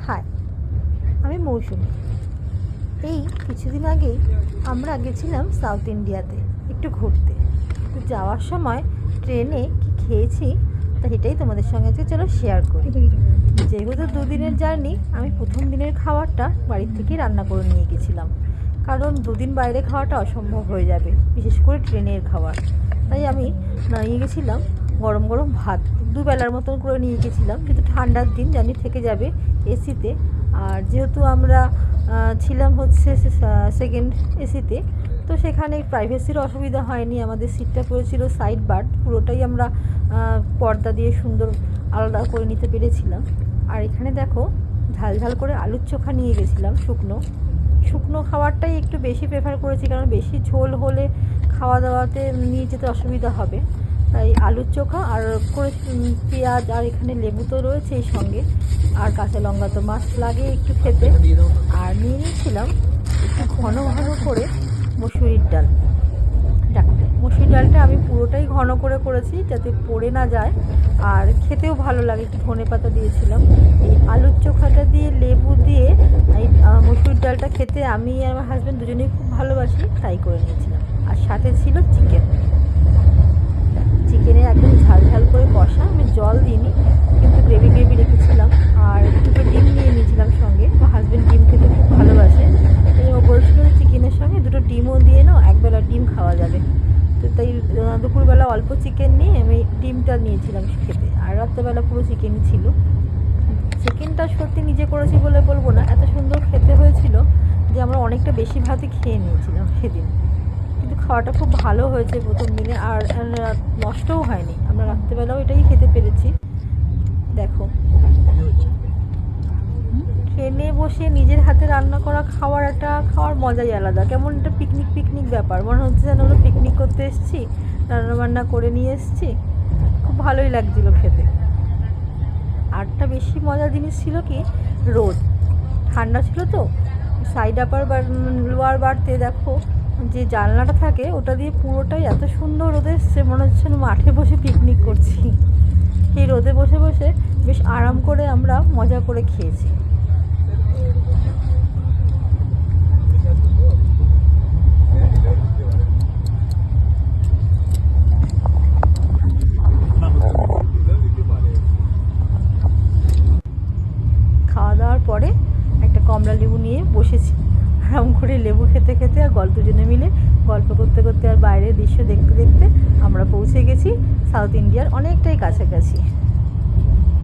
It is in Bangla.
হাই, আমি মৌসুমি। এই কিছুদিন আগেই আমরা গেছিলাম সাউথ ইন্ডিয়াতে একটু ঘুরতে। তো যাওয়ার সময় ট্রেনে কি খেয়েছি তা এটাই তোমাদের সঙ্গে আজকে চলো শেয়ার করি। যেহেতু দুদিনের জার্নি, আমি প্রথম দিনের খাবারটা বাড়ির থেকেই রান্না করে নিয়ে গেছিলাম, কারণ দুদিন বাইরে খাওয়াটা অসম্ভব হয়ে যাবে, বিশেষ করে ট্রেনের খাবার। তাই আমি নিয়ে গেছিলাম গরম গরম ভাত, দুবেলার মতন করে নিয়ে গেছিলাম, কিন্তু ঠান্ডার দিন জানি থেকে যাবে এসিতে। আর যেহেতু আমরা ছিলাম হচ্ছে সেকেন্ড এসিতে, তো সেখানে প্রাইভেসির অসুবিধা হয়নি। আমাদের সিটটা পড়েছিল সাইড বার্থ, পুরোটাই আমরা পর্দা দিয়ে সুন্দর আলাদা করে নিতে পেরেছিলাম। আর এখানে দেখো ঝাল ঝাল করে আলুর চোখা নিয়ে গেছিলাম। শুকনো খাবারটাই একটু বেশি প্রেফার করেছি, কারণ বেশি ঝোল হলে খাওয়া দাওয়াতে নিয়ে যেতে অসুবিধা হবে। তাই আলুর চোখা আর করে পেঁয়াজ, আর এখানে লেবু তো রয়েছেই সঙ্গে, আর কাঁচা লঙ্কা তো মাছ লাগে একটু খেতে। আর নিয়ে নিয়েছিলাম একটু ঘন ঘন করে মসুরির ডাল। দেখো, মসুর ডালটা আমি পুরোটাই ঘন করে করেছি যাতে পড়ে না যায়, আর খেতেও ভালো লাগে। একটু ধনেপাতা দিয়েছিলাম। এই আলুর চোখাটা দিয়ে লেবু দিয়ে এই মসুর ডালটা খেতে আমি আর আমার হাজব্যান্ড দুজনেই খুব ভালোবাসি, তাই করে নিয়েছিলাম। আর সাথে ছিল চিকেনে একদম ঝাল ঝাল করে কষা, আমি জল দিইনি, কিন্তু গ্রেভি রেখেছিলাম। আর দুটো ডিম নিয়ে নিয়েছিলাম সঙ্গে, আমার হাজব্যান্ড ডিম খেতে খুব ভালোবাসে। তাই ও বলছিল চিকেনের সঙ্গে দুটো ডিমও দিয়ে নাও, একবেলা ডিম খাওয়া যাবে। তো তাই দুপুরবেলা অল্প চিকেন নিয়ে আমি ডিমটা নিয়েছিলাম খেতে, আর রাত্রেবেলা পুরো চিকেনই ছিল। চিকেনটা সত্যি নিজে করেছি বলে বলবো না, এত সুন্দর খেতে হয়েছিল যে আমরা অনেকটা বেশি ভাতই খেয়ে নিয়েছিলাম সেদিন। কিন্তু খাওয়াটা খুব ভালো হয়েছে প্রথম দিনে, আর নষ্টও হয়নি। আমরা রাত্রেবেলাও এটাই খেতে পেরেছি। দেখো, ট্রেনে বসে নিজের হাতে রান্না করা খাওয়ার মজাই আলাদা। কেমন একটা পিকনিক ব্যাপার, মনে হচ্ছে যেন আমরা পিকনিক করতে এসেছি, রান্নাবান্না করে নিয়ে এসেছি। খুব ভালোই লাগছিল খেতে। আরটা বেশি মজার জিনিস ছিল কি, রোদ, ঠান্ডা ছিল তো। সাইড আপার লোয়ার বাড়তে দেখো যে জানলাটা থাকে, ওটা দিয়ে পুরোটাই এত সুন্দর রোদ এসছে, মনে হচ্ছে মাঠে বসে পিকনিক করছি। এই রোদে বসে বসে বেশ আরাম করে আমরা মজা করে খেয়েছি। খাওয়া দাওয়ার পরে একটা কমলা লেবু নিয়ে বসেছি, আরাম করে লেবু খেতে খেতে আর দুজনে মিলে গল্প করতে করতে আর বাইরের দৃশ্য দেখতে দেখতে আমরা পৌঁছে গেছি সাউথ ইন্ডিয়ার অনেকটাই কাছাকাছি।